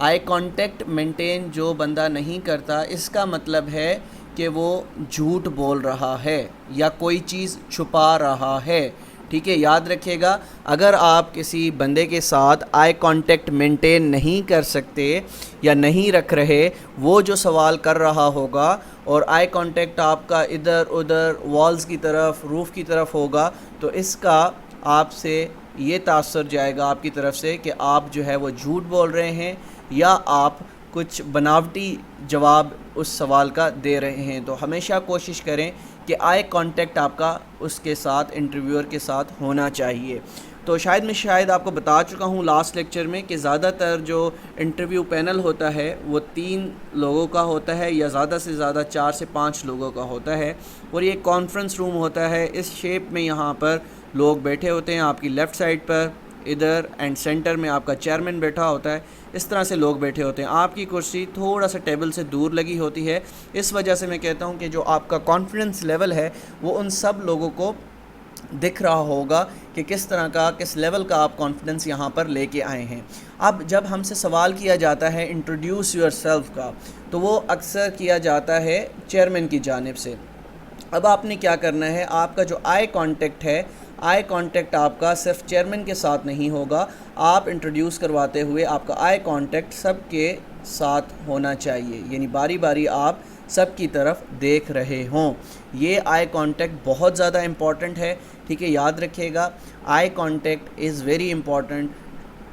Eye contact maintain جو بندہ نہیں کرتا اس کا مطلب ہے کہ وہ جھوٹ بول رہا ہے یا کوئی چیز چھپا رہا ہے. ٹھیک ہے، یاد رکھیے گا اگر آپ کسی بندے کے ساتھ آئی کانٹیکٹ مینٹین نہیں کر سکتے یا نہیں رکھ رہے، وہ جو سوال کر رہا ہوگا اور آئی کانٹیکٹ آپ کا ادھر ادھر والز کی طرف روف کی طرف ہوگا، تو اس کا آپ سے یہ تاثر جائے گا آپ کی طرف سے کہ آپ جو ہے وہ جھوٹ بول رہے ہیں یا آپ کچھ بناوٹی جواب اس سوال کا دے رہے ہیں. تو ہمیشہ کوشش کریں کہ آئی کانٹیکٹ آپ کا اس کے ساتھ انٹرویور کے ساتھ ہونا چاہیے. تو شاید آپ کو بتا چکا ہوں لاسٹ لیکچر میں کہ زیادہ تر جو انٹرویو پینل ہوتا ہے وہ 3 لوگوں کا ہوتا ہے یا زیادہ سے زیادہ 4 سے 5 لوگوں کا ہوتا ہے، اور یہ کانفرنس روم ہوتا ہے. اس شیپ میں یہاں پر لوگ بیٹھے ہوتے ہیں، آپ کی لیفٹ سائڈ پر ادھر اینڈ سینٹر میں آپ کا چیئرمین بیٹھا ہوتا ہے. اس طرح سے لوگ بیٹھے ہوتے ہیں. آپ کی کرسی تھوڑا سا ٹیبل سے دور لگی ہوتی ہے. اس وجہ سے میں کہتا ہوں کہ جو آپ کا کانفیڈنس لیول ہے وہ ان سب لوگوں کو دکھ رہا ہوگا کہ کس طرح کا کس لیول کا آپ کانفیڈنس یہاں پر لے کے آئے ہیں. اب جب ہم سے سوال کیا جاتا ہے انٹروڈیوس یور سیلف کا، تو وہ اکثر کیا جاتا ہے چیئرمین کی جانب سے. اب آپ نے کیا کرنا ہے، آپ کا جو آئی کانٹیکٹ ہے، آئی کانٹیکٹ آپ کا صرف چیئرمین کے ساتھ نہیں ہوگا. آپ انٹروڈیوس کرواتے ہوئے آپ کا آئی کانٹیکٹ سب کے ساتھ ہونا چاہیے، یعنی باری باری آپ سب کی طرف دیکھ رہے ہوں. یہ آئی کانٹیکٹ بہت زیادہ امپورٹنٹ ہے. ٹھیک ہے، یاد رکھیے گا eye contact is very important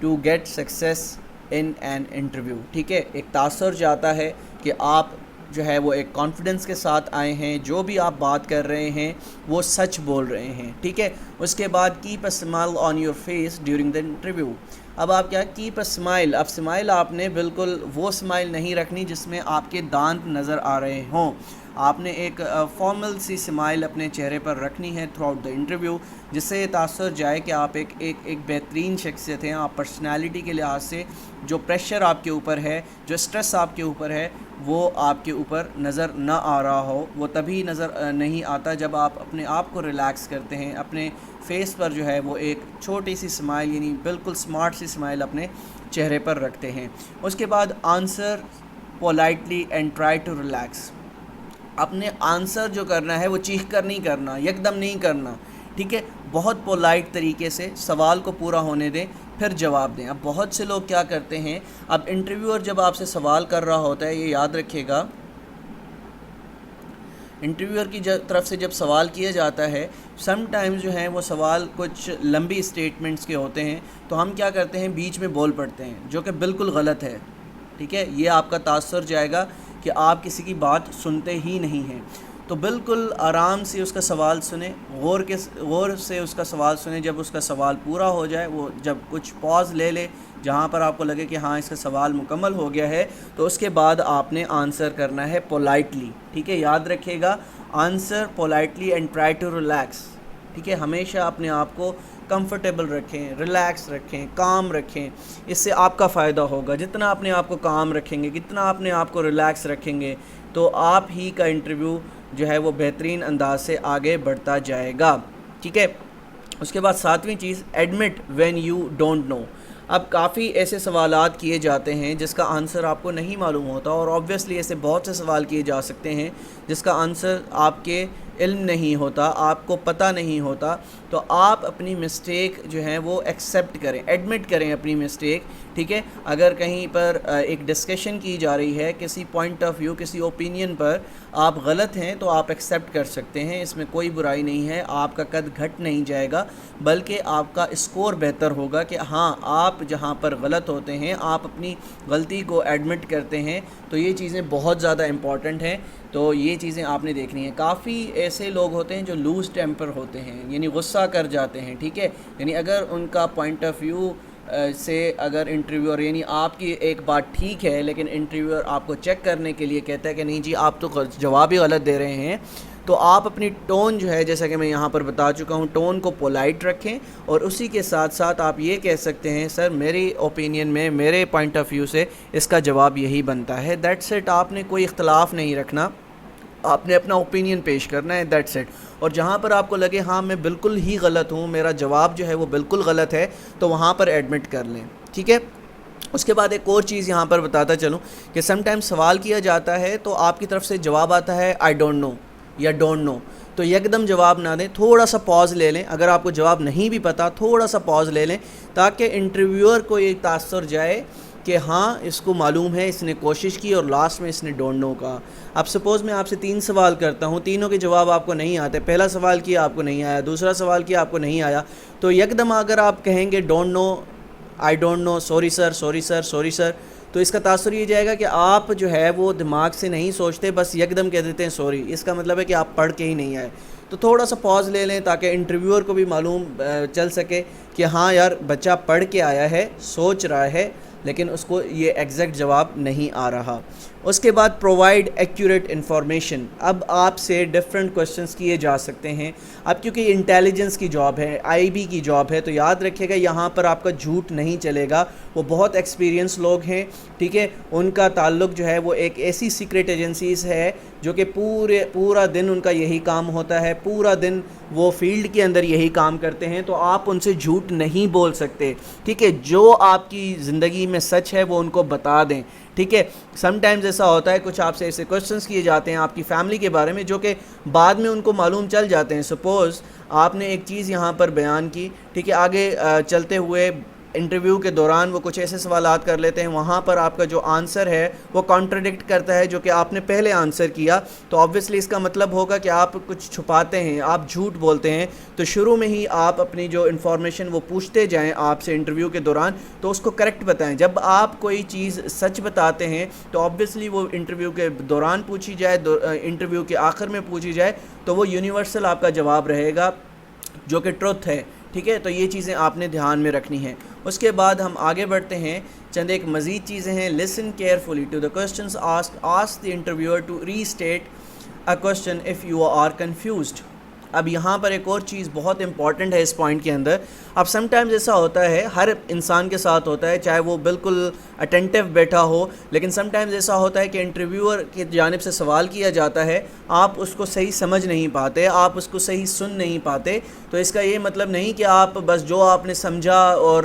to get success in an interview. ٹھیک ہے، ایک تاثر جاتا ہے کہ آپ جو ہے وہ ایک کانفیڈنس کے ساتھ آئے ہیں، جو بھی آپ بات کر رہے ہیں وہ سچ بول رہے ہیں. ٹھیک ہے، اس کے بعد keep a smile on your face during the interview. اب آپ کیا کیپ اے اسمائل، اب اسمائل آپ نے بالکل وہ اسمائل نہیں رکھنی جس میں آپ کے دانت نظر آ رہے ہوں. آپ نے ایک فارمل سی اسمائل اپنے چہرے پر رکھنی ہے تھرو آؤٹ دا انٹرویو، جس سے یہ تاثر جائے کہ آپ ایک بہترین شخصیت ہیں. آپ پرسنالٹی کے لحاظ سے جو پریشر آپ کے اوپر ہے، جو اسٹریس آپ کے اوپر ہے، وہ آپ کے اوپر نظر نہ آ رہا ہو. وہ تبھی نظر نہیں آتا جب آپ اپنے آپ کو ریلیکس کرتے ہیں، اپنے فیس پر جو ہے وہ ایک چھوٹی سی اسمائل یعنی بالکل سمارٹ سی اسمائل اپنے چہرے پر رکھتے ہیں. اس کے بعد answer politely and try to relax. اپنے آنسر جو کرنا ہے وہ چیخ کر نہیں کرنا، یک دم نہیں کرنا. ٹھیک ہے، بہت پولائٹ طریقے سے سوال کو پورا ہونے دیں پھر جواب دیں. اب بہت سے لوگ کیا کرتے ہیں، اب انٹرویور جب آپ سے سوال کر رہا ہوتا ہے، یہ یاد رکھیے گا انٹرویور کی طرف سے جب سوال کیا جاتا ہے، سم ٹائمز جو ہیں وہ سوال کچھ لمبی اسٹیٹمنٹس کے ہوتے ہیں، تو ہم کیا کرتے ہیں بیچ میں بول پڑتے ہیں، جو کہ بالکل غلط ہے. ٹھیک ہے، یہ آپ کا تاثر جائے گا کہ آپ کسی کی بات سنتے ہی نہیں ہیں. تو بالکل آرام سے اس کا سوال سنیں، غور سے اس کا سوال سنیں. جب اس کا سوال پورا ہو جائے، وہ جب کچھ پاز لے لے جہاں پر آپ کو لگے کہ ہاں اس کا سوال مکمل ہو گیا ہے، تو اس کے بعد آپ نے آنسر کرنا ہے پولائٹلی. ٹھیک ہے، یاد رکھیے گا answer politely and try to relax. ٹھیک ہے، ہمیشہ اپنے آپ کو کمفرٹیبل رکھیں، ریلیکس رکھیں، کام رکھیں. اس سے آپ کا فائدہ ہوگا. جتنا اپنے آپ کو کام رکھیں گے، کتنا اپنے آپ کو ریلیکس رکھیں گے، تو آپ ہی کا انٹرویو جو ہے وہ بہترین انداز سے آگے بڑھتا جائے گا. ٹھیک ہے، اس کے بعد 7ویں چیز admit when you don't know. اب کافی ایسے سوالات کیے جاتے ہیں جس کا آنسر آپ کو نہیں معلوم ہوتا، اور آبویسلی ایسے بہت سے سوال کیے جا سکتے ہیں جس کا آنسر آپ کے علم نہیں ہوتا، آپ کو پتہ نہیں ہوتا. تو آپ اپنی مسٹیک جو ہے وہ ایکسیپٹ کریں، ایڈمٹ کریں اپنی مسٹیک. ٹھیک ہے، اگر کہیں پر ایک ڈسکشن کی جا رہی ہے کسی پوائنٹ آف ویو، کسی اوپینین پر آپ غلط ہیں، تو آپ ایکسیپٹ کر سکتے ہیں. اس میں کوئی برائی نہیں ہے. آپ کا قد گھٹ نہیں جائے گا، بلکہ آپ کا اسکور بہتر ہوگا کہ ہاں آپ جہاں پر غلط ہوتے ہیں آپ اپنی غلطی کو ایڈمٹ کرتے ہیں. تو یہ چیزیں بہت زیادہ امپورٹنٹ ہیں. تو یہ چیزیں آپ نے دیکھنی ہیں. کافی ایسے لوگ ہوتے ہیں جو لوز ٹیمپر ہوتے ہیں، یعنی غصہ کر جاتے ہیں. ٹھیک ہے، یعنی اگر ان کا پوائنٹ آف ویو سے اگر انٹرویور یعنی آپ کی ایک بات ٹھیک ہے، لیکن انٹرویور آپ کو چیک کرنے کے لیے کہتا ہے کہ نہیں جی آپ تو جواب ہی غلط دے رہے ہیں، تو آپ اپنی ٹون جو ہے جیسا کہ میں یہاں پر بتا چکا ہوں، ٹون کو پولائٹ رکھیں. اور اسی کے ساتھ ساتھ آپ یہ کہہ سکتے ہیں سر میری اوپینین میں، میرے پوائنٹ آف ویو سے اس کا جواب یہی بنتا ہے. That's it. آپ نے کوئی اختلاف نہیں رکھنا، آپ نے اپنا اوپینین پیش کرنا ہے. That's it. اور جہاں پر آپ کو لگے ہاں میں بالکل ہی غلط ہوں، میرا جواب جو ہے وہ بالکل غلط ہے، تو وہاں پر ایڈمٹ کر لیں. ٹھیک ہے. اس کے بعد ایک اور چیز یہاں پر بتاتا چلوں کہ سم ٹائم سوال کیا جاتا ہے تو آپ کی طرف سے جواب آتا ہے آئی ڈونٹ نو یا ڈونٹ نو، تو یکدم جواب نہ دیں، تھوڑا سا پاز لے لیں. اگر آپ کو جواب نہیں بھی پتا تھوڑا سا پاز لے لیں تاکہ انٹرویور کو یہ تاثر جائے کہ ہاں اس کو معلوم ہے، اس نے کوشش کی اور لاسٹ میں اس نے ڈونٹ نو کہا. اب سپوز میں آپ سے 3 سوال کرتا ہوں، تینوں کے جواب آپ کو نہیں آتے، پہلا سوال کیا آپ کو نہیں آیا، دوسرا سوال کیا آپ کو نہیں آیا، تو یکدم اگر آپ کہیں گے don't know, I don't know, sorry sir, sorry sir, sorry sir, تو اس کا تاثر یہ جائے گا کہ آپ جو ہے وہ دماغ سے نہیں سوچتے، بس یکدم کہہ دیتے ہیں سوری. اس کا مطلب ہے کہ آپ پڑھ کے ہی نہیں آئے. تو تھوڑا سا پاز لے لیں تاکہ انٹرویور کو بھی معلوم چل سکے کہ ہاں یار بچہ پڑھ کے آیا ہے، سوچ رہا ہے، لیکن اس کو یہ ایگزیکٹ جواب نہیں آ رہا. اس کے بعد پرووائڈ ایکوریٹ انفارمیشن. اب آپ سے ڈفرینٹ کوشچنس کیے جا سکتے ہیں. اب کیونکہ انٹیلیجنس کی جاب ہے، آئی بی کی جاب ہے، تو یاد رکھیے گا یہاں پر آپ کا جھوٹ نہیں چلے گا. وہ بہت ایکسپیرینس لوگ ہیں، ٹھیک ہے، ان کا تعلق جو ہے وہ ایک ایسی سیکرٹ ایجنسیز ہے جو کہ پورا دن ان کا یہی کام ہوتا ہے، پورا دن وہ فیلڈ کے اندر یہی کام کرتے ہیں، تو آپ ان سے جھوٹ نہیں بول سکتے. ٹھیک ہے، جو آپ کی زندگی میں سچ ہے وہ ان کو بتا دیں. ٹھیک ہے، سم ٹائمز ایسا ہوتا ہے کچھ آپ سے ایسے کوشچنس کیے جاتے ہیں آپ کی فیملی کے بارے میں جو کہ بعد میں ان کو معلوم چل جاتے ہیں. سپوز آپ نے ایک چیز یہاں پر بیان کی، ٹھیک ہے، آگے چلتے ہوئے انٹرویو کے دوران وہ کچھ ایسے سوالات کر لیتے ہیں، وہاں پر آپ کا جو آنسر ہے وہ کانٹرڈکٹ کرتا ہے جو کہ آپ نے پہلے آنسر کیا، تو آبویسلی اس کا مطلب ہوگا کہ آپ کچھ چھپاتے ہیں، آپ جھوٹ بولتے ہیں. تو شروع میں ہی آپ اپنی جو انفارمیشن وہ پوچھتے جائیں آپ سے انٹرویو کے دوران، تو اس کو کریکٹ بتائیں. جب آپ کوئی چیز سچ بتاتے ہیں تو آبویسلی وہ انٹرویو کے دوران پوچھی جائے، انٹرویو کے آخر میں پوچھی جائے، تو وہ یونیورسل آپ کا جواب رہے گا جو کہ ٹروتھ ہے. ٹھیک ہے، تو یہ چیزیں آپ نے دھیان میں رکھنی ہیں. اس کے بعد ہم آگے بڑھتے ہیں، چند ایک مزید چیزیں ہیں. Listen carefully to the questions asked, ask the interviewer to restate a question if you are confused. اب یہاں پر ایک اور چیز بہت امپورٹنٹ ہے اس پوائنٹ کے اندر. اب سم ٹائمز ایسا ہوتا ہے، ہر انسان کے ساتھ ہوتا ہے، چاہے وہ بالکل اٹینٹیو بیٹھا ہو، لیکن سم ٹائمز ایسا ہوتا ہے کہ انٹرویور کی جانب سے سوال کیا جاتا ہے، آپ اس کو صحیح سمجھ نہیں پاتے، آپ اس کو صحیح سن نہیں پاتے. تو اس کا یہ مطلب نہیں کہ آپ بس جو آپ نے سمجھا اور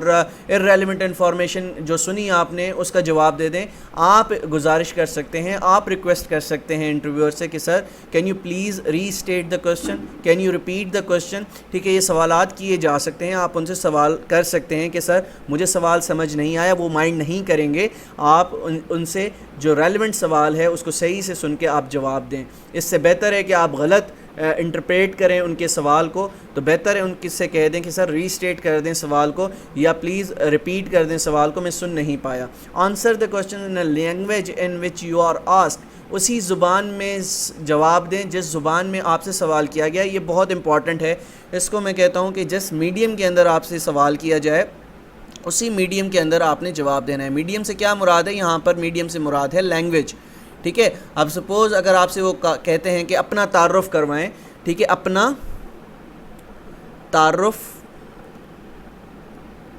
ارریلیونٹ انفارمیشن جو سنی آپ نے اس کا جواب دے دیں. آپ گزارش کر سکتے ہیں، آپ ریکویسٹ کر سکتے ہیں انٹرویور سے کہ sir can you please restate the question, can you repeat the question. ٹھیک ہے، یہ سوالات کیے جا سکتے ہیں، آپ ان سے سوال کر سکتے ہیں کہ سر مجھے سوال سمجھ نہیں آیا. وہ مائنڈ نہیں کریں گے، آپ ان سے جو ریلیونٹ سوال ہے اس کو صحیح سے سن کے آپ جواب دیں. اس سے بہتر ہے کہ آپ غلط انٹرپریٹ کریں ان کے سوال کو، تو بہتر ہے ان کس سے کہہ دیں کہ سر ری اسٹیٹ کر دیں سوال کو، یا پلیز ریپیٹ کر دیں سوال کو، میں سن نہیں پایا. Answer the question in a language in which you are asked. اسی زبان میں جواب دیں جس زبان میں آپ سے سوال کیا گیا. یہ بہت امپورٹنٹ ہے. اس کو میں کہتا ہوں کہ جس میڈیم کے اندر آپ سے سوال کیا جائے اسی میڈیم کے اندر آپ نے جواب دینا ہے. میڈیم سے کیا مراد ہے؟ یہاں پر میڈیم سے مراد ہے لینگویج. ٹھیک ہے، اب سپوز اگر آپ سے وہ کہتے ہیں کہ اپنا تعارف کروائیں، ٹھیک ہے، اپنا تعارف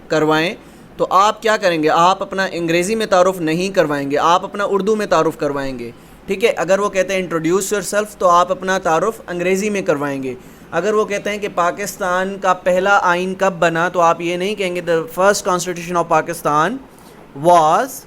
کروائیں، تو آپ کیا کریں گے؟ آپ اپنا انگریزی میں تعارف نہیں کروائیں گے، آپ اپنا اردو میں تعارف کروائیں گے. ٹھیک ہے، اگر وہ کہتے ہیں انٹروڈیوس یور سیلف، تو آپ اپنا تعارف انگریزی میں کروائیں گے. اگر وہ کہتے ہیں کہ پاکستان کا پہلا آئین کب بنا، تو آپ یہ نہیں کہیں گے the first constitution of Pakistan was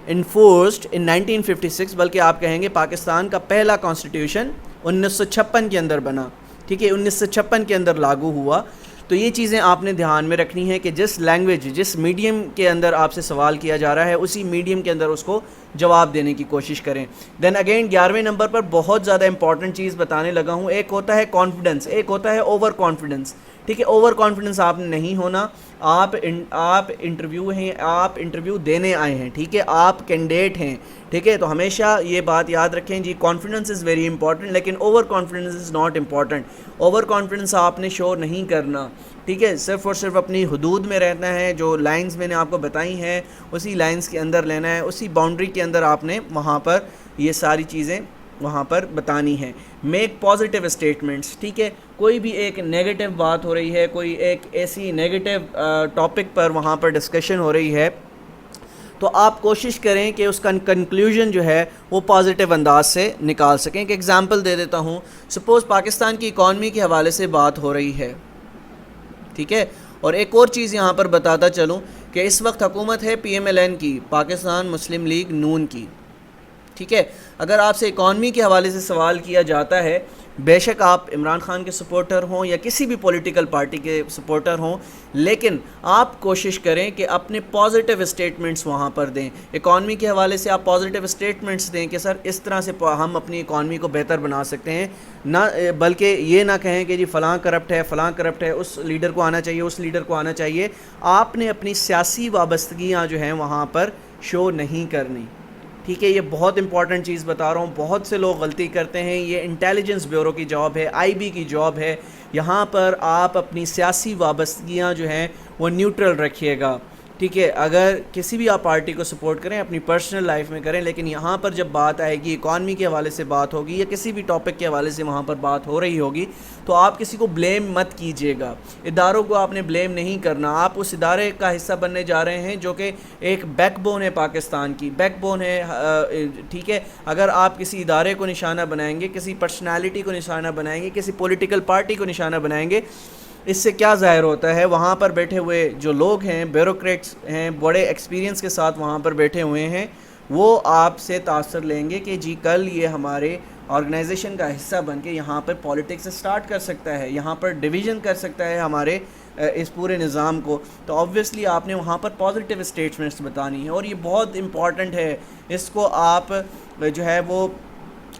enforced in 1956، بلکہ آپ کہیں گے پاکستان کا پہلا کانسٹیٹیوشن 1956 کے اندر بنا. ٹھیک ہے، 1956 کے اندر لاگو ہوا. تو یہ چیزیں آپ نے دھیان میں رکھنی ہے کہ جس لینگویج، جس میڈیم کے اندر آپ سے سوال کیا جا رہا ہے اسی میڈیم کے اندر اس کو جواب دینے کی کوشش کریں. دین اگین 11ویں نمبر پر بہت زیادہ امپورٹنٹ چیز بتانے لگا ہوں. ایک ہوتا ہے کانفیڈنس، ایک ہوتا ہے اوور کانفیڈنس. ٹھیک ہے، اوور کانفیڈنس آپ نے نہیں ہونا. آپ انٹرویو ہیں، آپ انٹرویو دینے آئے ہیں، ٹھیک ہے، آپ کینڈیڈیٹ ہیں. ٹھیک ہے، تو ہمیشہ یہ بات یاد رکھیں جی، کانفیڈنس از ویری امپورٹنٹ، لیکن over confidence is not important. Over confidence آپ نے شو نہیں کرنا. ٹھیک ہے، صرف اور صرف اپنی حدود میں رہنا ہے. جو لائنز میں نے آپ کو بتائی ہیں اسی لائنز کے اندر لینا ہے، اسی باؤنڈری کے اندر آپ نے وہاں پر یہ ساری چیزیں وہاں پر بتانی ہیں. Make positive statements. ٹھیک ہے، کوئی بھی ایک نیگیٹو بات ہو رہی ہے، کوئی ایک ایسی نیگیٹو ٹاپک پر وہاں پر ڈسکشن ہو رہی ہے، تو آپ کوشش کریں کہ اس کا کنکلوژن جو ہے وہ پازیٹیو انداز سے نکال سکیں. ایک ایگزامپل دے دیتا ہوں. سپوز پاکستان کی اکانومی کے حوالے سے بات ہو رہی ہے، ٹھیک ہے، اور ایک اور چیز یہاں پر بتاتا چلوں کہ اس وقت حکومت ہے PMLN کی، پاکستان مسلم لیگ نون کی، ٹھیک ہے. اگر آپ سے اکانومی کے حوالے سے سوال کیا جاتا ہے، بے شک آپ عمران خان کے سپورٹر ہوں یا کسی بھی پولیٹیکل پارٹی کے سپورٹر ہوں، لیکن آپ کوشش کریں کہ اپنے پازیٹیو اسٹیٹمنٹس وہاں پر دیں. اکانومی کے حوالے سے آپ پازیٹیو اسٹیٹمنٹس دیں کہ سر اس طرح سے ہم اپنی اکانومی کو بہتر بنا سکتے ہیں، نہ بلکہ یہ نہ کہیں کہ جی فلاں کرپٹ ہے، فلاں کرپٹ ہے، اس لیڈر کو آنا چاہیے، اس لیڈر کو آنا چاہیے. آپ نے اپنی سیاسی وابستگیاں جو ہیں وہاں پر شو نہیں کرنی، ٹھیک ہے. یہ بہت امپورٹنٹ چیز بتا رہا ہوں. بہت سے لوگ غلطی کرتے ہیں. یہ انٹیلیجنس بیورو کی جاب ہے، IB کی جاب ہے. یہاں پر آپ اپنی سیاسی وابستگیاں جو ہیں وہ نیوٹرل رکھیے گا، ٹھیک ہے. اگر کسی بھی آپ پارٹی کو سپورٹ کریں اپنی پرسنل لائف میں کریں، لیکن یہاں پر جب بات آئے گی اکانومی کے حوالے سے بات ہوگی یا کسی بھی ٹاپک کے حوالے سے وہاں پر بات ہو رہی ہوگی، تو آپ کسی کو بلیم مت کیجیے گا. اداروں کو آپ نے بلیم نہیں کرنا. آپ اس ادارے کا حصہ بننے جا رہے ہیں جو کہ ایک بیک بون ہے، پاکستان کی بیک بون ہے، ٹھیک ہے. اگر آپ کسی ادارے کو نشانہ بنائیں گے، کسی پرسنالٹی کو نشانہ بنائیں گے، کسی پولیٹیکل پارٹی کو نشانہ بنائیں گے، اس سے کیا ظاہر ہوتا ہے؟ وہاں پر بیٹھے ہوئے جو لوگ ہیں، بیوروکریٹس ہیں، بڑے ایکسپیرینس کے ساتھ وہاں پر بیٹھے ہوئے ہیں، وہ آپ سے تاثر لیں گے کہ جی کل یہ ہمارے آرگنائزیشن کا حصہ بن کے یہاں پر پولیٹکس سٹارٹ کر سکتا ہے، یہاں پر ڈویژن کر سکتا ہے ہمارے اس پورے نظام کو. تو آبویسلی آپ نے وہاں پر پازیٹیو اسٹیٹمنٹس بتانی ہے، اور یہ بہت امپورٹنٹ ہے. اس کو آپ جو ہے وہ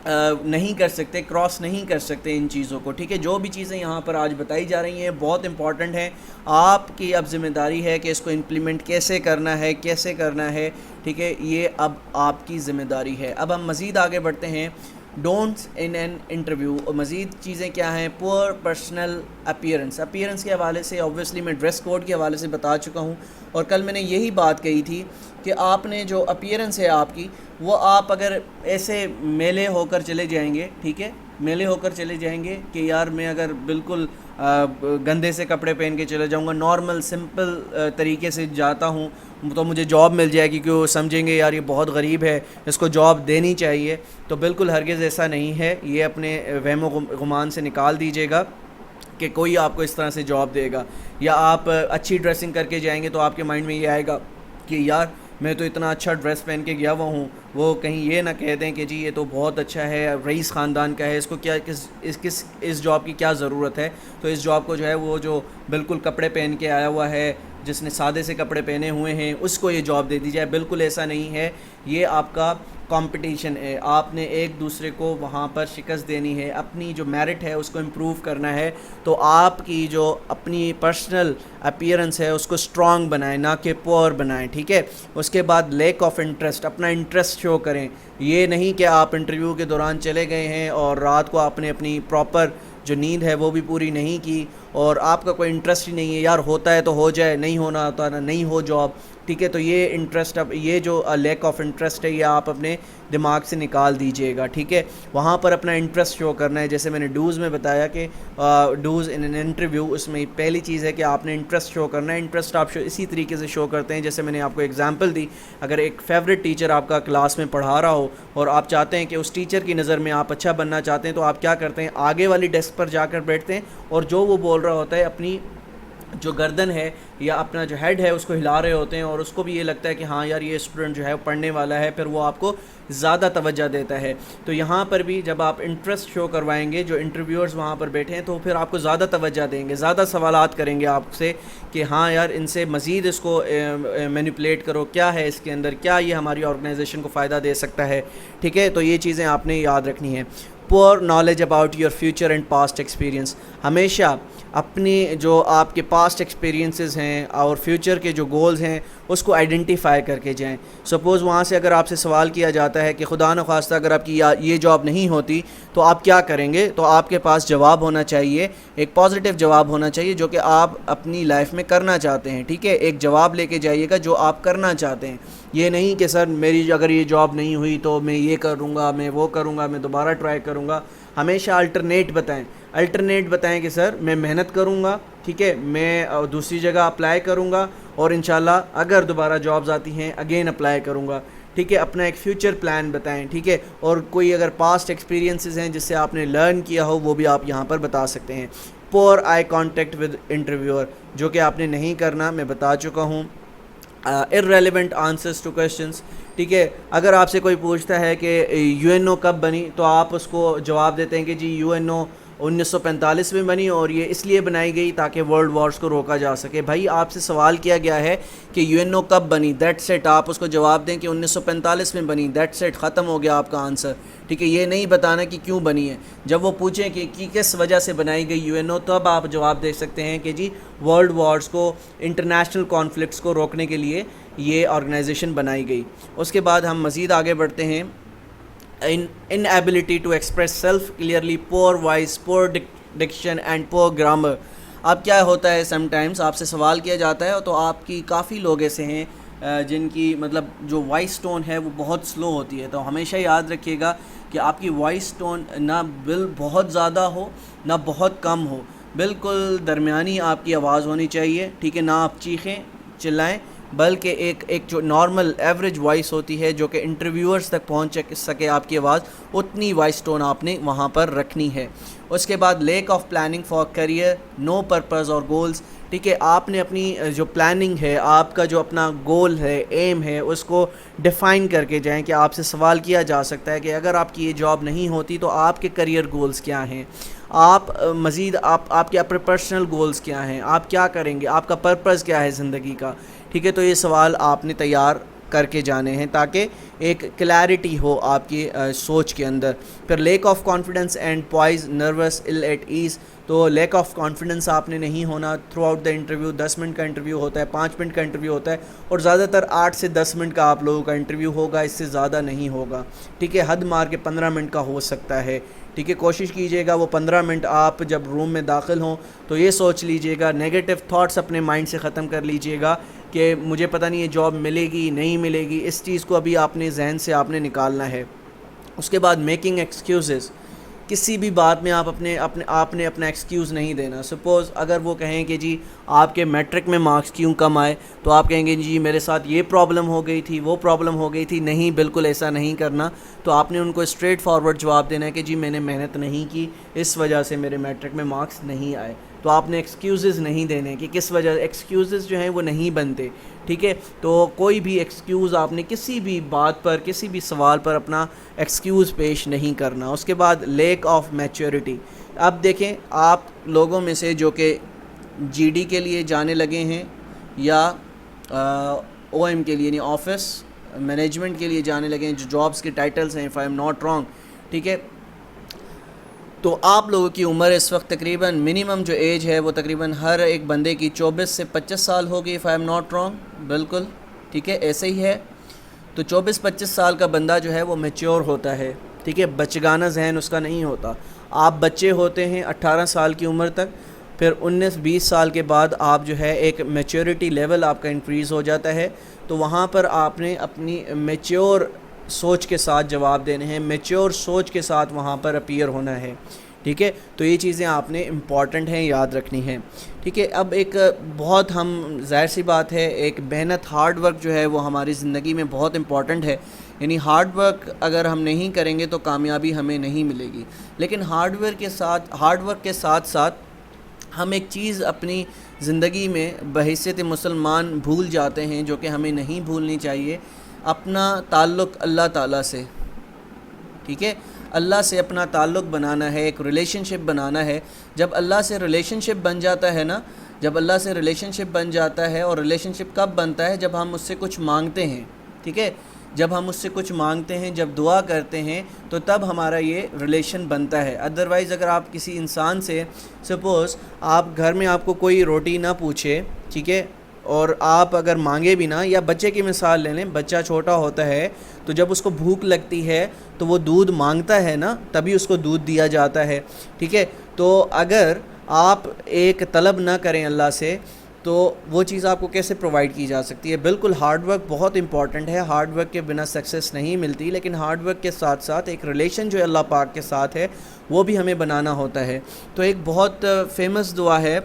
نہیں کر سکتے، کراس نہیں کر سکتے ان چیزوں کو، ٹھیک ہے. جو بھی چیزیں یہاں پر آج بتائی جا رہی ہیں بہت امپورٹنٹ ہیں. آپ کی اب ذمہ داری ہے کہ اس کو امپلیمنٹ کیسے کرنا ہے، کیسے کرنا ہے، ٹھیک ہے. یہ اب آپ کی ذمہ داری ہے. اب ہم مزید آگے بڑھتے ہیں. ڈونٹس ان این انٹرویو، اور مزید چیزیں کیا ہیں؟ پور پرسنل اپیئرنس کے حوالے سے آبویسلی میں ڈریس کوڈ کے حوالے سے بتا چکا ہوں، اور کل میں نے یہی بات کہی تھی کہ آپ نے جو اپیئرنس ہے آپ کی، وہ آپ اگر ایسے میلے ہو کر چلے جائیں گے، ٹھیک ہے، میلے ہو کر چلے جائیں گے کہ یار میں اگر بالکل گندے سے کپڑے پہن کے چلے جاؤں گا، نارمل سمپل طریقے سے جاتا ہوں تو مجھے جاب مل جائے گی، کہ وہ سمجھیں گے یار یہ بہت غریب ہے، اس کو جاب دینی چاہیے. تو بالکل ہرگز ایسا نہیں ہے. یہ اپنے وہم و گمان سے نکال دیجیے گا کہ کوئی آپ کو اس طرح سے جاب دے گا. یا آپ اچھی ڈریسنگ کر کے جائیں گے تو آپ کے مائنڈ میں یہ آئے گا کہ یار میں تو اتنا اچھا ڈریس پہن کے گیا ہوا ہوں، وہ کہیں یہ نہ کہہ دیں کہ جی یہ تو بہت اچھا ہے، رئیس خاندان کا ہے، اس کو کیا اس جاب کی کیا ضرورت ہے. تو اس جاب کو جو ہے وہ جو بالکل کپڑے پہن کے آیا ہوا ہے، جس نے سادے سے کپڑے پہنے ہوئے ہیں، اس کو یہ جاب دے دی جائے. بالکل ایسا نہیں ہے. یہ آپ کا کمپٹیشن ہے. آپ نے ایک دوسرے کو وہاں پر شکست دینی ہے، اپنی جو میرٹ ہے اس کو امپروو کرنا ہے. تو آپ کی جو اپنی پرسنل اپیئرنس ہے اس کو اسٹرانگ بنائیں، نہ کہ پور بنائیں، ٹھیک ہے. اس کے بعد لیک آف انٹرسٹ، اپنا انٹرسٹ شو کریں. یہ نہیں کہ آپ انٹرویو کے دوران چلے گئے ہیں اور رات کو آپ نے اپنی پراپر جو نیند ہے وہ بھی پوری نہیں کی، اور آپ کا کوئی انٹرسٹ ہی نہیں ہے. یار ہوتا ہے تو ہو جائے، نہیں ہونا ہوتا نا نہیں ہو جاب، ٹھیک ہے. تو یہ انٹرسٹ، اب یہ جو لیک آف انٹرسٹ ہے یہ آپ اپنے دماغ سے نکال دیجئے گا، ٹھیک ہے. وہاں پر اپنا انٹرسٹ شو کرنا ہے. جیسے میں نے ڈوز میں بتایا کہ ڈوز ان این انٹرویو، اس میں پہلی چیز ہے کہ آپ نے انٹرسٹ شو کرنا ہے. انٹرسٹ آپ اسی طریقے سے شو کرتے ہیں جیسے میں نے آپ کو ایگزامپل دی. اگر ایک فیوریٹ ٹیچر آپ کا کلاس میں پڑھا رہا ہو اور آپ چاہتے ہیں کہ اس ٹیچر کی نظر میں آپ اچھا بننا چاہتے ہیں، تو آپ کیا کرتے ہیں؟ آگے والی ڈیسک پر جا کر بیٹھتے ہیں، اور جو وہ بول رہا ہوتا ہے اپنی جو گردن ہے یا اپنا جو ہیڈ ہے اس کو ہلا رہے ہوتے ہیں، اور اس کو بھی یہ لگتا ہے کہ ہاں یار یہ اسٹوڈنٹ جو ہے پڑھنے والا ہے، پھر وہ آپ کو زیادہ توجہ دیتا ہے. تو یہاں پر بھی جب آپ انٹرسٹ شو کروائیں گے، جو انٹرویورز وہاں پر بیٹھے ہیں، تو پھر آپ کو زیادہ توجہ دیں گے، زیادہ سوالات کریں گے آپ سے کہ ہاں یار ان سے مزید اس کو مینیپولیٹ کرو، کیا ہے اس کے اندر، کیا یہ ہماری آرگنائزیشن کو فائدہ دے سکتا ہے، ٹھیک ہے. تو یہ چیزیں آپ نے یاد رکھنی ہیں. پور knowledge about your future and past experience. ہمیشہ اپنی جو آپ کے پاسٹ ایکسپیرینسز ہیں اور فیوچر کے جو گولز ہیں اس کو آئیڈینٹیفائی کر کے جائیں. سپوز وہاں سے اگر آپ سے سوال کیا جاتا ہے کہ خدا نخواستہ اگر آپ کی یہ جاب نہیں ہوتی تو آپ کیا کریں گے، تو آپ کے پاس جواب ہونا چاہیے، ایک پازیٹیو جواب ہونا چاہیے جو کہ آپ اپنی لائف میں کرنا چاہتے ہیں، ٹھیک ہے. ایک جواب لے کے جائیے گا جو آپ کرنا چاہتے ہیں. یہ نہیں کہ سر میری اگر یہ جاب نہیں ہوئی تو میں یہ کروں گا، میں وہ کروں گا، میں دوبارہ ٹرائی کروں گا. ہمیشہ الٹرنیٹ بتائیں کہ سر میں محنت کروں گا، ٹھیک ہے، میں دوسری جگہ اپلائی کروں گا، اور انشاءاللہ اگر دوبارہ جابز آتی ہیں اگین اپلائی کروں گا، ٹھیک ہے. اپنا ایک فیوچر پلان بتائیں، ٹھیک ہے. اور کوئی اگر پاسٹ ایکسپیرینسز ہیں جس سے آپ نے لرن کیا ہو وہ بھی آپ یہاں پر بتا سکتے ہیں. پور آئی کانٹیکٹ ود انٹرویور، جو کہ آپ نے نہیں کرنا، میں بتا چکا ہوں. irrelevant answers to questions. ٹھیک ہے، اگر آپ سے کوئی پوچھتا ہے کہ یو این او کب بنی تو آپ اس کو جواب دیتے ہیں کہ جی یو این او 1945 میں بنی اور یہ اس لیے بنائی گئی تاکہ ورلڈ وارز کو روکا جا سکے. بھائی آپ سے سوال کیا گیا ہے کہ یو این او کب بنی، دیٹس اٹ. آپ اس کو جواب دیں کہ 1945 میں بنی، دیٹس اٹ، ختم ہو گیا آپ کا آنسر. ٹھیک ہے، یہ نہیں بتانا کہ کیوں بنی ہے. جب وہ پوچھیں کہ کس وجہ سے بنائی گئی یو این او، تب آپ جواب دے سکتے ہیں کہ جی ورلڈ وارز کو، انٹرنیشنل کانفلکٹس کو روکنے کے لیے یہ آرگنائزیشن بنائی گئی. اس کے بعد ہم مزید آگے بڑھتے ہیں. inability to express self clearly, poor voice, poor diction and poor grammar. اب کیا ہوتا ہے سم ٹائمز آپ سے سوال کیا جاتا ہے تو آپ کی کافی لوگ ایسے ہیں جن کی مطلب جو وائس ٹون ہے وہ بہت سلو ہوتی ہے. تو ہمیشہ یاد رکھیے گا کہ آپ کی وائس ٹون نہ بہت زیادہ ہو نہ بہت کم ہو، بالکل درمیانی آپ کی آواز ہونی چاہیے. ٹھیک ہے، نہ آپ چیخیں چلائیں، بلکہ ایک جو نارمل ایوریج وائس ہوتی ہے جو کہ انٹرویورز تک پہنچ سکے آپ کی آواز، اتنی وائس ٹون آپ نے وہاں پر رکھنی ہے. اس کے بعد lack of planning for career, no purpose اور گولز. ٹھیک ہے، آپ نے اپنی جو پلاننگ ہے، آپ کا جو اپنا گول ہے، ایم ہے، اس کو ڈیفائن کر کے جائیں. کہ آپ سے سوال کیا جا سکتا ہے کہ اگر آپ کی یہ جاب نہیں ہوتی تو آپ کے کریئر گولز کیا ہیں، آپ مزید آپ کے اپنے پرسنل گولز کیا ہیں، آپ کیا کریں گے، آپ کا پرپز کیا ہے زندگی کا. ٹھیک ہے، تو یہ سوال آپ نے تیار کر کے جانے ہیں تاکہ ایک کلیئرٹی ہو آپ کی سوچ کے اندر. پھر lack of confidence and poise, nervous, ال ایٹ ایز. تو لیک آف کانفیڈنس آپ نے نہیں ہونا through out the interview. 10 minute کا انٹرویو ہوتا ہے، 5 منٹ کا انٹرویو ہوتا ہے اور زیادہ تر 8 سے 10 منٹ کا آپ لوگوں کا انٹرویو ہوگا، اس سے زیادہ نہیں ہوگا. ٹھیک ہے، حد مار کے 15 منٹ کا ہو سکتا ہے. ٹھیک ہے، کوشش کیجئے گا وہ 15 منٹ آپ جب روم میں داخل ہوں تو یہ سوچ لیجئے گا، نیگیٹو تھاٹس اپنے مائنڈ سے ختم کر لیجئے گا کہ مجھے پتہ نہیں یہ جاب ملے گی نہیں ملے گی. اس چیز کو ابھی آپ نے ذہن سے آپ نے نکالنا ہے. اس کے بعد میکنگ ایکسکیوزز. کسی بھی بات میں آپ نے اپنا ایکسکیوز نہیں دینا. سپوز اگر وہ کہیں کہ جی آپ کے میٹرک میں مارکس کیوں کم آئے تو آپ کہیں گے جی میرے ساتھ یہ پرابلم ہو گئی تھی، وہ پرابلم ہو گئی تھی. نہیں، بالکل ایسا نہیں کرنا. تو آپ نے ان کو اسٹریٹ فارورڈ جواب دینا ہے کہ جی میں نے محنت نہیں کی، اس وجہ سے میرے میٹرک میں مارکس نہیں آئے. تو آپ نے ایکسکیوزز نہیں دینے کہ کس وجہ. ایکسکیوزز جو ہیں وہ نہیں بنتے. ٹھیک ہے، تو کوئی بھی ایکسکیوز آپ نے کسی بھی بات پر، کسی بھی سوال پر اپنا ایکسکیوز پیش نہیں کرنا. اس کے بعد لیک آف میچورٹی. اب دیکھیں، آپ لوگوں میں سے جو کہ جی ڈی کے لیے جانے لگے ہیں یا او ایم کے لیے یعنی آفس مینجمنٹ کے لیے جانے لگے ہیں، جو جابس کے ٹائٹلز ہیں، if I am not wrong. ٹھیک ہے، تو آپ لوگوں کی عمر اس وقت تقریباً منیمم جو ایج ہے وہ تقریباً ہر ایک بندے کی 24 سے 25 سال ہوگی، if I am not wrong. بالکل ٹھیک ہے، ایسے ہی ہے. تو 24-25 سال کا بندہ جو ہے وہ میچور ہوتا ہے. ٹھیک ہے، بچگانہ ذہن اس کا نہیں ہوتا. آپ بچے ہوتے ہیں 18 سال کی عمر تک، پھر 19-20 سال کے بعد آپ جو ہے ایک میچورٹی لیول آپ کا انکریز ہو جاتا ہے. تو وہاں پر آپ نے اپنی میچور سوچ کے ساتھ جواب دینے ہیں، میچور سوچ کے ساتھ وہاں پر اپیئر ہونا ہے. ٹھیک ہے، تو یہ چیزیں آپ نے امپورٹنٹ ہیں، یاد رکھنی ہیں. ٹھیک ہے، اب ایک بہت ہم ظاہر سی بات ہے، ایک محنت، ہارڈ ورک جو ہے وہ ہماری زندگی میں بہت امپورٹنٹ ہے. یعنی ہارڈ ورک اگر ہم نہیں کریں گے تو کامیابی ہمیں نہیں ملے گی. لیکن ہارڈ ورک کے ساتھ ساتھ ہم ایک چیز اپنی زندگی میں بحیثیت مسلمان بھول جاتے ہیں جو کہ ہمیں نہیں بھولنی چاہیے، اپنا تعلق اللہ تعالیٰ سے. ٹھیک ہے، اللہ سے اپنا تعلق بنانا ہے، ایک ریلیشن شپ بنانا ہے. جب اللہ سے ریلیشن شپ بن جاتا ہے نا، جب اللہ سے ریلیشن شپ بن جاتا ہے، اور ریلیشن شپ کب بنتا ہے؟ جب ہم اس سے کچھ مانگتے ہیں. ٹھیک ہے، جب ہم اس سے کچھ مانگتے ہیں، جب دعا کرتے ہیں تو تب ہمارا یہ ریلیشن بنتا ہے. ادروائز اگر آپ کسی انسان سے، سپوز آپ گھر میں آپ کو کوئی روٹی نہ پوچھے، ٹھیک ہے، اور آپ اگر مانگے بھی نہ، یا بچے کی مثال لے لیں، بچہ چھوٹا ہوتا ہے تو جب اس کو بھوک لگتی ہے تو وہ دودھ مانگتا ہے نا، تبھی اس کو دودھ دیا جاتا ہے. ٹھیک ہے، تو اگر آپ ایک طلب نہ کریں اللہ سے تو وہ چیز آپ کو کیسے پرووائڈ کی جا سکتی ہے؟ بالکل ہارڈ ورک بہت امپورٹنٹ ہے، ہارڈ ورک کے بنا سکسیس نہیں ملتی. لیکن ہارڈ ورک کے ساتھ ساتھ ایک ریلیشن جو اللہ پاک کے ساتھ ہے وہ بھی ہمیں بنانا ہوتا ہے. تو ایک بہت فیمس دعا ہے،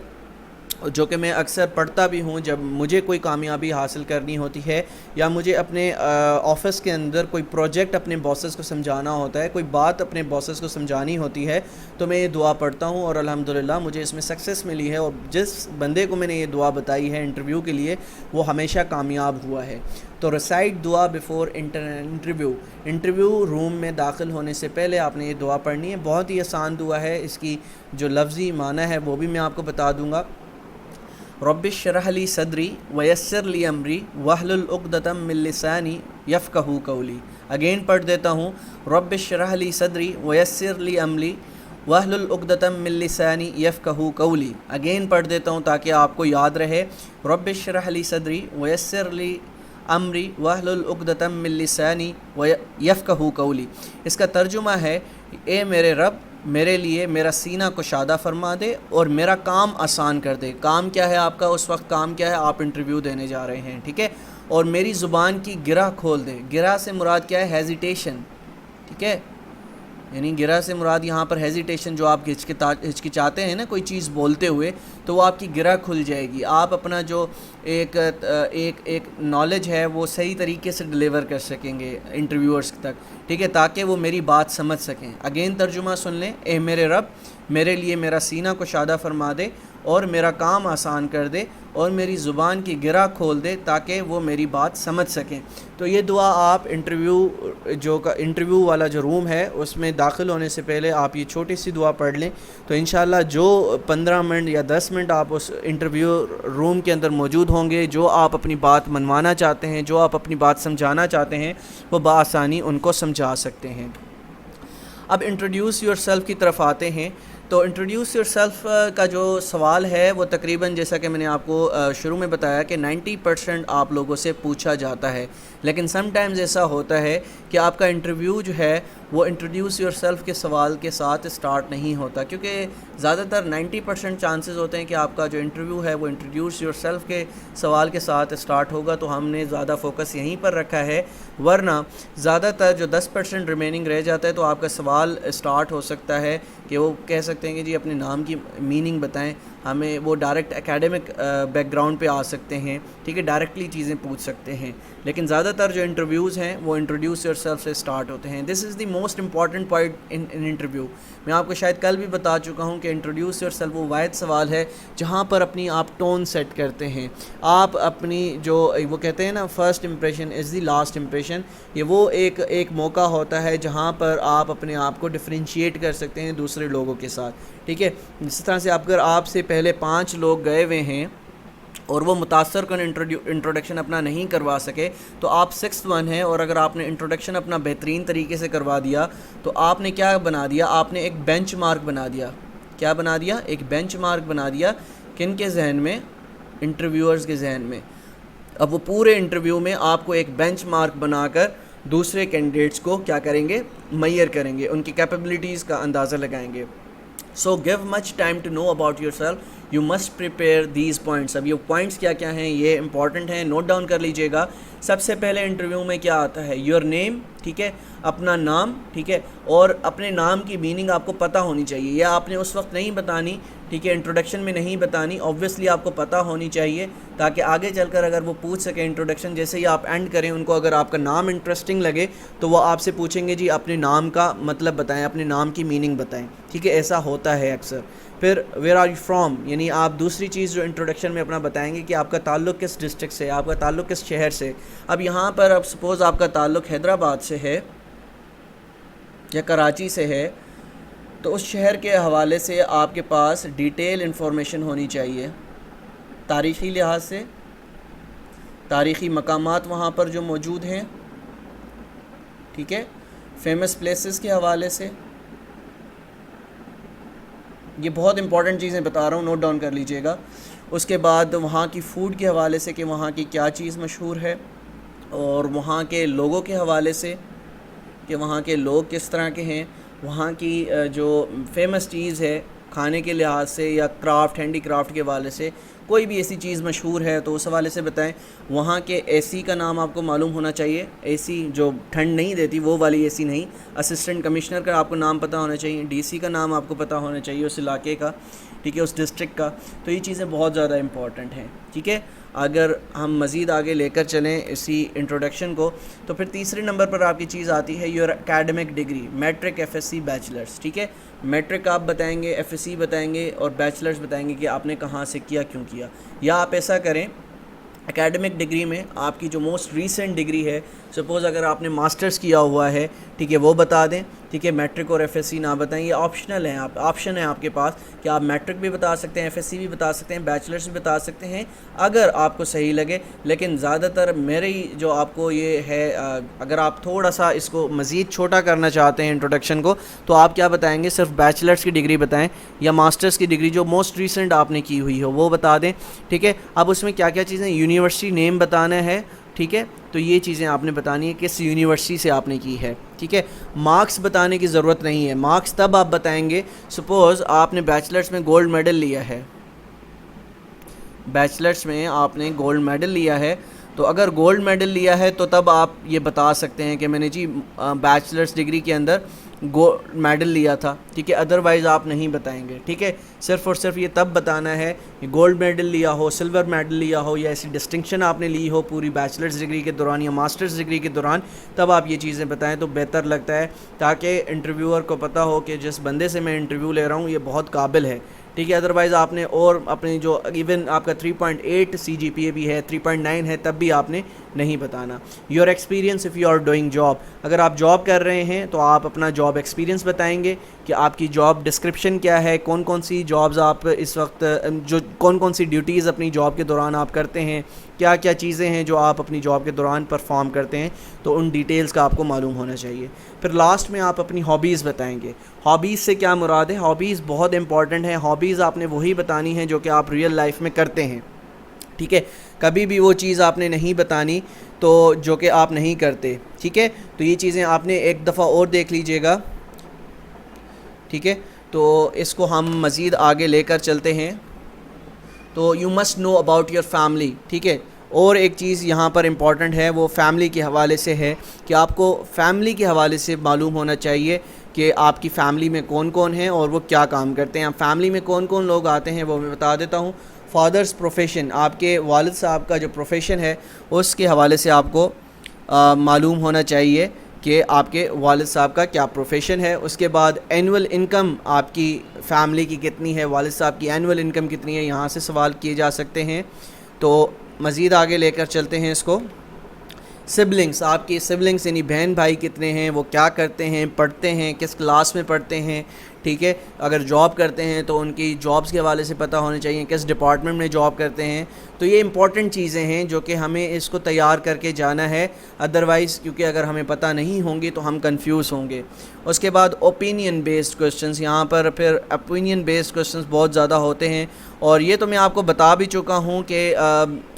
جو کہ میں اکثر پڑھتا بھی ہوں جب مجھے کوئی کامیابی حاصل کرنی ہوتی ہے یا مجھے اپنے آفس کے اندر کوئی پروجیکٹ اپنے باسز کو سمجھانا ہوتا ہے، کوئی بات اپنے باسز کو سمجھانی ہوتی ہے، تو میں یہ دعا پڑھتا ہوں اور الحمدللہ مجھے اس میں سکسیس ملی ہے، اور جس بندے کو میں نے یہ دعا بتائی ہے انٹرویو کے لیے وہ ہمیشہ کامیاب ہوا ہے۔ تو ریسائٹ دعا بیفور انٹرویو روم میں داخل ہونے سے پہلے آپ نے یہ دعا پڑھنی ہے۔ بہت ہی آسان دعا ہے، اس کی جو لفظی معنی ہے وہ بھی میں آپ کو بتا دوں گا۔ رب اشرح لی صدری ویسر لی امری واحلل عقدۃ من لسانی یفقہوا قولی۔ اگین پڑھ دیتا ہوں، رب اشرح لی صدری ویسر لی امری واحلل عقدۃ من لسانی یفقہوا قولی۔ اگین پڑھ دیتا ہوں تاکہ آپ کو یاد رہے، رب اشرح لی صدری ویسر لی امری واحلل عقدۃ من لسانی یفقہوا قولی۔ اس کا ترجمہ ہے، اے میرے رب میرے لیے میرا سینہ کشادہ فرما دے اور میرا کام آسان کر دے۔ کام کیا ہے آپ کا اس وقت؟ کام کیا ہے؟ آپ انٹرویو دینے جا رہے ہیں، ٹھیک ہے؟ اور میری زبان کی گرہ کھول دے۔ گرہ سے مراد کیا ہے؟ ہیزیٹیشن، ٹھیک ہے؟ یعنی گرہ سے مراد یہاں پر ہیزیٹیشن، جو آپ ہچکچاتے ہیں نا کوئی چیز بولتے ہوئے، تو وہ آپ کی گرہ کھل جائے گی۔ آپ اپنا جو ایک نالج ہے وہ صحیح طریقے سے ڈلیور کر سکیں گے انٹرویورز تک، ٹھیک ہے، تاکہ وہ میری بات سمجھ سکیں۔ اگین ترجمہ سن لیں، اے میرے رب میرے لیے میرا سینہ کشادہ فرما دے اور میرا کام آسان کر دے اور میری زبان کی گرہ کھول دے تاکہ وہ میری بات سمجھ سکیں۔ تو یہ دعا آپ انٹرویو والا جو روم ہے اس میں داخل ہونے سے پہلے آپ یہ چھوٹی سی دعا پڑھ لیں، تو انشاءاللہ جو 15 منٹ یا 10 منٹ آپ اس انٹرویو روم کے اندر موجود ہوں گے، جو آپ اپنی بات منوانا چاہتے ہیں، جو آپ اپنی بات سمجھانا چاہتے ہیں، وہ بآسانی ان کو سمجھا سکتے ہیں۔ اب انٹروڈیوس یور سیلف کی طرف آتے ہیں۔ تو انٹروڈیوس یور سیلف کا جو سوال ہے وہ تقریباً جیسا کہ میں نے آپ کو شروع میں بتایا کہ 90% آپ لوگوں سے پوچھا جاتا ہے، لیکن سم ٹائمز ایسا ہوتا ہے کہ آپ کا انٹرویو جو ہے وہ انٹروڈیوس یور سیلف کے سوال کے ساتھ اسٹارٹ نہیں ہوتا، کیونکہ زیادہ تر 90% چانسز ہوتے ہیں کہ آپ کا جو انٹرویو ہے وہ انٹروڈیوس یور سیلف کے سوال کے ساتھ اسٹارٹ ہوگا، تو ہم نے زیادہ فوکس یہیں پر رکھا ہے۔ ورنہ زیادہ تر جو 10% ریمیننگ رہ جاتا ہے تو آپ کا سوال اسٹارٹ ہو سکتا ہے کہ وہ کہہ سکتے ہیں کہ جی اپنے نام کی میننگ بتائیں ہمیں، وہ ڈائریکٹ اکیڈمک بیک گراؤنڈ پہ آ سکتے ہیں، ٹھیک ہے، ڈائریکٹلی چیزیں پوچھ سکتے ہیں، لیکن زیادہ تر جو انٹرویوز ہیں وہ انٹروڈیوس یور سیلف سے اسٹارٹ ہوتے ہیں۔ This is the most important point in interview. میں آپ کو شاید کل بھی بتا چکا ہوں کہ انٹروڈیوس یور سیلف وہ واحد سوال ہے جہاں پر اپنی آپ ٹون سیٹ کرتے ہیں، آپ اپنی جو وہ کہتے ہیں نا first impression is the last impression, یہ وہ ایک موقع ہوتا ہے جہاں پر آپ اپنے آپ کو ڈفرینشیٹ کر سکتے ہیں دوسرے لوگوں کے ساتھ، ٹھیک ہے؟ جس طرح سے اگر آپ سے پہلے 5 لوگ گئے ہوئے ہیں اور وہ متاثر کن انٹروڈکشن اپنا نہیں کروا سکے تو آپ 6th ون ہیں، اور اگر آپ نے انٹروڈکشن اپنا بہترین طریقے سے کروا دیا تو آپ نے کیا بنا دیا؟ آپ نے ایک بینچ مارک بنا دیا۔ کیا بنا دیا؟ ایک بینچ مارک بنا دیا۔ کن کے ذہن میں؟ انٹرویورز کے ذہن میں۔ اب وہ پورے انٹرویو میں آپ کو ایک بینچ مارک بنا کر دوسرے کینڈیڈیٹس کو کیا کریں گے؟ میئر کریں گے، ان کی کیپیبلٹیز کا اندازہ لگائیں گے۔ So give much time to know about yourself. You must prepare these points. اب یہ پوائنٹس کیا کیا ہیں یہ امپورٹنٹ ہیں، نوٹ ڈاؤن کر لیجئے گا۔ سب سے پہلے انٹرویو میں کیا آتا ہے؟ یور نیم، ٹھیک ہے، اپنا نام، ٹھیک ہے، اور اپنے نام کی میننگ آپ کو پتہ ہونی چاہیے، یا آپ نے اس وقت نہیں بتانی، ٹھیک ہے، انٹروڈکشن میں نہیں بتانی، اوبویسلی آپ کو پتہ ہونی چاہیے تاکہ آگے چل کر اگر وہ پوچھ سکیں انٹروڈکشن جیسے ہی آپ اینڈ کریں، ان کو اگر آپ کا نام انٹرسٹنگ لگے تو وہ آپ سے پوچھیں گے جی اپنے نام کا مطلب بتائیں، اپنے نام کی میننگ بتائیں، ٹھیک ہے، ایسا ہوتا ہے اکثر۔ پھر ویئر آر یو فرام، یعنی آپ دوسری چیز جو انٹروڈکشن میں اپنا بتائیں گے کہ آپ کا تعلق کس ڈسٹرکٹ سے، آپ کا تعلق کس شہر سے۔ اب یہاں پر اب سپوز آپ کا تعلق حیدرآباد سے ہے یا کراچی سے ہے، تو اس شہر کے حوالے سے آپ کے پاس ڈیٹیل انفارمیشن ہونی چاہیے، تاریخی لحاظ سے، تاریخی مقامات وہاں پر جو موجود ہیں، ٹھیک ہے، فیمس پلیسز کے حوالے سے۔ یہ بہت امپورٹنٹ چیزیں بتا رہا ہوں، نوٹ ڈاؤن کر لیجئے گا۔ اس کے بعد وہاں کی فوڈ کے حوالے سے کہ وہاں کی کیا چیز مشہور ہے، اور وہاں کے لوگوں کے حوالے سے کہ وہاں کے لوگ کس طرح کے ہیں، وہاں کی جو فیمس چیز ہے کھانے کے لحاظ سے یا کرافٹ، ہینڈی کرافٹ کے حوالے سے کوئی بھی ایسی چیز مشہور ہے تو اس حوالے سے بتائیں. وہاں کے اے سی کا نام آپ کو معلوم ہونا چاہیے, اے سی جو ٹھنڈ نہیں دیتی وہ والی اے سی نہیں. اسسٹنٹ کمشنر کا آپ کو نام پتہ ہونا چاہیے, ڈی سی کا نام آپ کو پتہ ہونا چاہیے اس علاقے کا, ٹھیک ہے, اس ڈسٹرکٹ کا. تو یہ چیزیں بہت زیادہ امپورٹنٹ ہیں, ٹھیک ہے. اگر ہم مزید آگے لے کر چلیں اسی انٹروڈکشن کو, تو پھر تیسرے نمبر پر آپ کی چیز آتی ہے your academic degree, matric, F S C, bachelors, ٹھیک ہے. میٹرک آپ بتائیں گے, ایف ایس سی بتائیں گے, اور بیچلرس بتائیں گے کہ آپ نے کہاں سے کیا, کیوں کیا. یا آپ ایسا کریں, اکیڈمک ڈگری میں آپ کی جو موسٹ ریسنٹ ڈگری ہے, سپوز اگر آپ نے ماسٹرز کیا ہوا ہے, ٹھیک ہے, وہ بتا دیں, ٹھیک ہے. میٹرک اور ایف ایس سی نہ بتائیں, یہ آپشنل ہیں, آپشن ہے آپ کے پاس کہ آپ میٹرک بھی بتا سکتے ہیں, ایف ایس سی بھی بتا سکتے ہیں, بیچلرس بھی بتا سکتے ہیں اگر آپ کو صحیح لگے. لیکن زیادہ تر میری جو آپ کو یہ ہے, اگر آپ تھوڑا سا اس کو مزید چھوٹا کرنا چاہتے ہیں انٹروڈکشن کو, تو آپ کیا بتائیں گے, صرف بیچلرس کی ڈگری بتائیں یا ماسٹرز کی ڈگری جو موسٹ ریسنٹ آپ نے کی ہوئی ہو وہ بتا دیں, ٹھیک ہے. اب اس میں کیا کیا چیزیں, یونیورسٹی نیم بتانا ہے, ٹھیک ہے. تو یہ چیزیں آپ نے بتانی ہے کس یونیورسٹی سے آپ نے کی ہے, ٹھیک ہے. مارکس بتانے کی ضرورت نہیں ہے, مارکس تب آپ بتائیں گے سپوز آپ نے بیچلرس میں گولڈ میڈل لیا ہے, بیچلرس میں آپ نے گولڈ میڈل لیا ہے, تو اگر گولڈ میڈل لیا ہے تو تب آپ یہ بتا سکتے ہیں کہ میں نے جی بیچلرس ڈگری کے اندر گولڈ میڈل لیا تھا, ٹھیک ہے. ادروائز آپ نہیں بتائیں گے, ٹھیک ہے. صرف اور صرف یہ تب بتانا ہے کہ گولڈ میڈل لیا ہو, سلور میڈل لیا ہو, یا ایسی ڈسٹنکشن آپ نے لی ہو پوری بیچلرس ڈگری کے دوران یا ماسٹرز ڈگری کے دوران, تب آپ یہ چیزیں بتائیں تو بہتر لگتا ہے, تاکہ انٹرویور کو پتہ ہو کہ جس بندے سے میں انٹرویو لے رہا ہوں یہ بہت قابل ہے, ٹھیک ہے. ادروائز آپ نے اور اپنی جو ایون آپ کا 3.8 سی جی پی اے بھی ہے, 3.9 ہے, تب بھی آپ نے نہیں بتانا. Your experience if you are doing job, اگر آپ جاب کر رہے ہیں تو آپ اپنا جاب ایکسپیرینس بتائیں گے کہ آپ کی جاب ڈسکرپشن کیا ہے, کون کون سی جابز آپ اس وقت, جو کون کون سی ڈیوٹیز اپنی جاب کے دوران آپ کرتے ہیں, کیا کیا چیزیں ہیں جو آپ اپنی جاب کے دوران پرفارم کرتے ہیں, تو ان ڈیٹیلز کا آپ کو معلوم ہونا چاہیے. پھر لاسٹ میں آپ اپنی ہابیز بتائیں گے. ہابیز سے کیا مراد ہے, ہابیز بہت امپورٹنٹ ہے. ہابیز آپ نے وہی بتانی ہیں جو کہ آپ ریئل لائف میں کرتے ہیں, ٹھیک ہے. کبھی بھی وہ چیز آپ نے نہیں بتانی تو جو کہ آپ نہیں کرتے, ٹھیک ہے. تو یہ چیزیں آپ نے ایک دفعہ اور دیکھ لیجئے گا, ٹھیک ہے. تو اس کو ہم مزید آگے لے کر چلتے ہیں. تو you must know about your family, ٹھیک ہے. اور ایک چیز یہاں پر امپورٹنٹ ہے وہ فیملی کے حوالے سے ہے کہ آپ کو فیملی کے حوالے سے معلوم ہونا چاہیے کہ آپ کی فیملی میں کون کون ہیں اور وہ کیا کام کرتے ہیں. فیملی میں کون کون لوگ آتے ہیں وہ میں بتا دیتا ہوں. فادرز پروفیشن, آپ کے والد صاحب کا جو پروفیشن ہے اس کے حوالے سے آپ کو معلوم ہونا چاہیے کہ آپ کے والد صاحب کا کیا پروفیشن ہے. اس کے بعد اینول انکم آپ کی فیملی کی کتنی ہے, والد صاحب کی اینول انکم کتنی ہے, یہاں سے سوال کیے جا سکتے ہیں. تو مزید آگے لے کر چلتے ہیں اس کو. سبلنگس, آپ کی سبلنگس یعنی بہن بھائی کتنے ہیں, وہ کیا کرتے ہیں, پڑھتے ہیں, کس کلاس میں پڑھتے ہیں, ٹھیک ہے. اگر جاب کرتے ہیں تو ان کی جابس کے حوالے سے پتہ ہونے چاہیے, کس ڈپارٹمنٹ میں جاب کرتے ہیں. تو یہ امپورٹنٹ چیزیں ہیں جو کہ ہمیں اس کو تیار کر کے جانا ہے, ادروائز کیونکہ اگر ہمیں پتہ نہیں ہوں گی تو ہم کنفیوز ہوں گے. اس کے بعد اوپینین بیسڈ کوسچنز, یہاں پر پھر اوپینین بیسڈ کوسچنز بہت زیادہ ہوتے ہیں, اور یہ تو میں آپ کو بتا بھی چکا ہوں کہ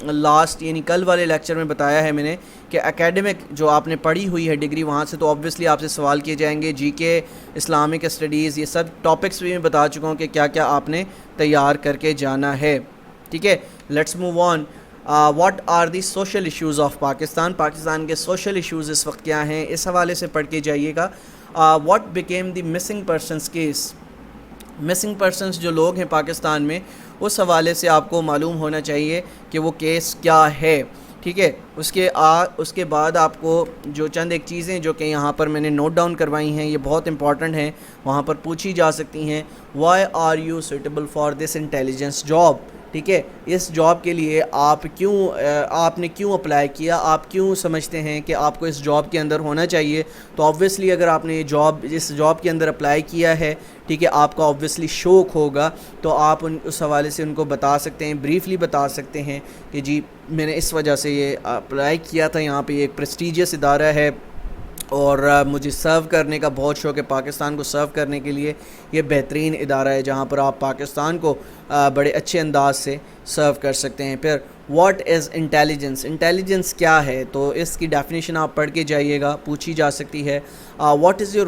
لاسٹ یعنی کل والے لیکچر میں بتایا ہے میں نے کہ اکیڈمک جو آپ نے پڑھی ہوئی ہے ڈگری وہاں سے تو آبویسلی آپ سے سوال کیے جائیں گے. جی کے, اسلامک اسٹڈیز, یہ سب ٹاپکس بھی میں بتا چکا ہوں کہ کیا کیا آپ نے تیار کر کے جانا ہے, ٹھیک ہے. Let's move on. What are the social issues of Pakistan, Pakistan کے سوشل ایشوز اس وقت کیا ہیں, اس حوالے سے پڑھ کے جائیے گا. What became the missing persons case, missing persons جو لوگ ہیں پاکستان میں اس حوالے سے آپ کو معلوم ہونا چاہیے کہ وہ کیس کیا ہے, ٹھیک ہے. اس کے بعد آپ کو جو چند ایک چیزیں جو کہ یہاں پر میں نے نوٹ ڈاؤن کروائی ہیں یہ بہت امپورٹنٹ ہیں, وہاں پر پوچھی جا سکتی ہیں. Why are you suitable for this intelligence job, ٹھیک ہے. اس جاب کے لیے آپ نے کیوں اپلائی کیا, آپ کیوں سمجھتے ہیں کہ آپ کو اس جاب کے اندر ہونا چاہیے. تو آبویسلی اگر آپ نے اس جاب کے اندر اپلائی کیا ہے, ٹھیک ہے, آپ کا آبویسلی شوق ہوگا, تو آپ اس حوالے سے ان کو بتا سکتے ہیں, بریفلی بتا سکتے ہیں کہ جی میں نے اس وجہ سے یہ اپلائی کیا تھا, یہاں پہ یہ ایک پریسٹیجیس ادارہ ہے اور مجھے سرو کرنے کا بہت شوق ہے, پاکستان کو سرو کرنے کے لیے یہ بہترین ادارہ ہے جہاں پر آپ پاکستان کو بڑے اچھے انداز سے سرو کر سکتے ہیں. پھر واٹ از انٹیلیجنس, انٹیلیجنس کیا ہے, تو اس کی ڈیفینیشن آپ پڑھ کے جائیے گا, پوچھی جا سکتی ہے. What is your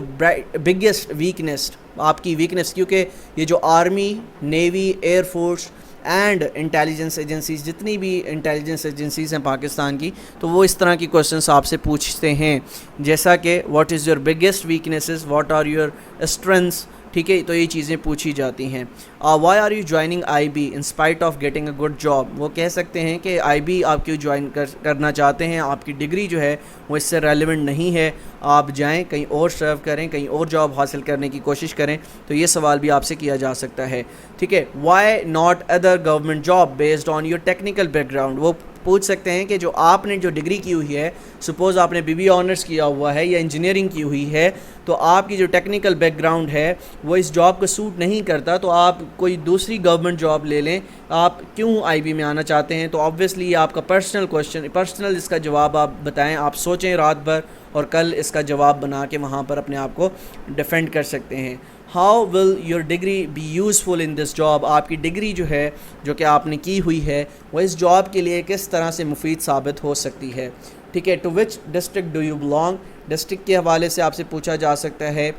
biggest weakness, آپ کی ویکنیس, کیونکہ یہ جو army, navy, air force and intelligence agencies, جتنی بھی انٹیلیجنس ایجنسیز ہیں پاکستان کی، تو وہ اس طرح کی کوشچنس آپ سے پوچھتے ہیں، جیسا کہ what is your biggest weaknesses, what are your strengths, ٹھیک ہے، تو یہ چیزیں پوچھی جاتی ہیں۔ Why are you joining I B in spite of getting a good job, وہ کہہ سکتے ہیں کہ آئی بی آپ کیوں جوائن کرنا چاہتے ہیں، آپ کی ڈگری جو ہے وہ اس سے ریلیونٹ نہیں ہے، آپ جائیں کہیں اور سرو کریں، کہیں اور جاب حاصل کرنے کی کوشش کریں، تو یہ سوال بھی آپ سے کیا جا سکتا ہے، ٹھیک ہے۔ Why not other government job based on your technical background, وہ پوچھ سکتے ہیں کہ جو آپ نے جو ڈگری کی ہوئی ہے، سپوز آپ نے BBA آنرس کیا ہوا ہے یا انجینئرنگ کی ہوئی ہے، تو آپ کی جو ٹیکنیکل بیک گراؤنڈ ہے وہ اس جاب کو سوٹ نہیں کرتا، تو آپ کوئی دوسری گورنمنٹ جاب لے لیں، آپ کیوں آئی بی میں آنا چاہتے ہیں؟ تو آبویسلی یہ آپ کا پرسنل کویشچن، پرسنل اس کا جواب آپ بتائیں، آپ سوچیں رات بھر اور کل اس کا جواب بنا کے وہاں پر اپنے آپ کو ڈیفینڈ کر سکتے ہیں۔ How will your degree be useful in this job, آپ کی ڈگری جو ہے جو کہ آپ نے کی ہوئی ہے وہ اس جاب کے لیے کس طرح سے مفید ثابت ہو سکتی ہے، ٹھیک ہے۔ To which district do you belong, district کے حوالے سے آپ سے پوچھا جا سکتا ہے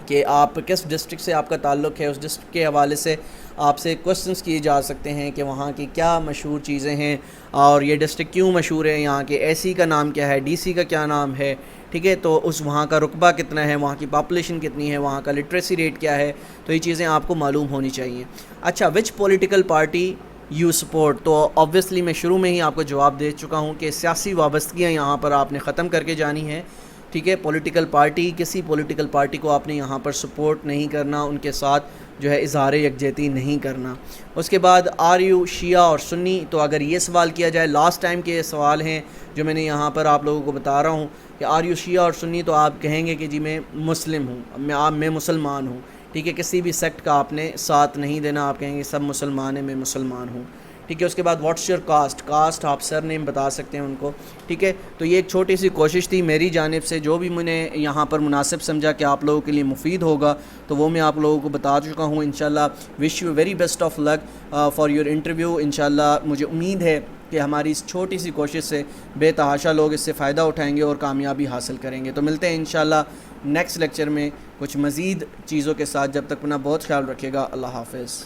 کہ آپ کس ڈسٹرکٹ سے آپ کا تعلق ہے، اس ڈسٹرکٹ کے حوالے سے آپ سے کوسچنس کیے جا سکتے ہیں کہ وہاں کی کیا مشہور چیزیں ہیں اور یہ ڈسٹرکٹ کیوں مشہور ہے، یہاں کے AC کا نام کیا ہے، DC کا کیا نام ہے، ٹھیک ہے، تو اس وہاں کا رقبہ کتنا ہے، وہاں کی پاپولیشن کتنی ہے، وہاں کا لٹریسی ریٹ کیا ہے، تو یہ چیزیں آپ کو معلوم ہونی چاہیے۔ اچھا، وچ پولیٹیکل پارٹی یو سپورٹ، تو آبویسلی میں شروع میں ہی آپ کو جواب دے چکا ہوں کہ سیاسی وابستگیاں یہاں پر آپ نے ختم کر کے جانی ہیں، ٹھیک ہے۔ پولیٹیکل پارٹی، کسی پولیٹیکل پارٹی کو آپ نے یہاں پر سپورٹ نہیں کرنا، ان کے ساتھ جو ہے اظہار یکجہتی نہیں کرنا۔ اس کے بعد آر یو شیعہ اور سنی، تو اگر یہ سوال کیا جائے، لاسٹ ٹائم کے سوال ہیں جو میں نے یہاں پر آپ لوگوں کو بتا رہا ہوں کہ آر یو شیعہ اور سنی، تو آپ کہیں گے کہ جی میں مسلم ہوں، میں مسلمان ہوں، ٹھیک ہے، کسی بھی سیکٹ کا آپ نے ساتھ نہیں دینا، آپ کہیں گے سب مسلمان ہیں، میں مسلمان ہوں، ٹھیک ہے۔ اس کے بعد واٹس یور کاسٹ، کاسٹ آپ سر نیم بتا سکتے ہیں ان کو، ٹھیک ہے۔ تو یہ ایک چھوٹی سی کوشش تھی میری جانب سے، جو بھی میں نے یہاں پر مناسب سمجھا کہ آپ لوگوں کے لیے مفید ہوگا، تو وہ میں آپ لوگوں کو بتا چکا ہوں۔ انشاءاللہ wish you very best of luck for your interview. انشاءاللہ مجھے امید ہے کہ ہماری اس چھوٹی سی کوشش سے بے تحاشا لوگ اس سے فائدہ اٹھائیں گے اور کامیابی حاصل کریں گے۔ تو ملتے ہیں انشاءاللہ نیکسٹ لیکچر میں کچھ مزید چیزوں کے ساتھ، جب تک اپنا بہت خیال رکھیے گا، اللہ حافظ۔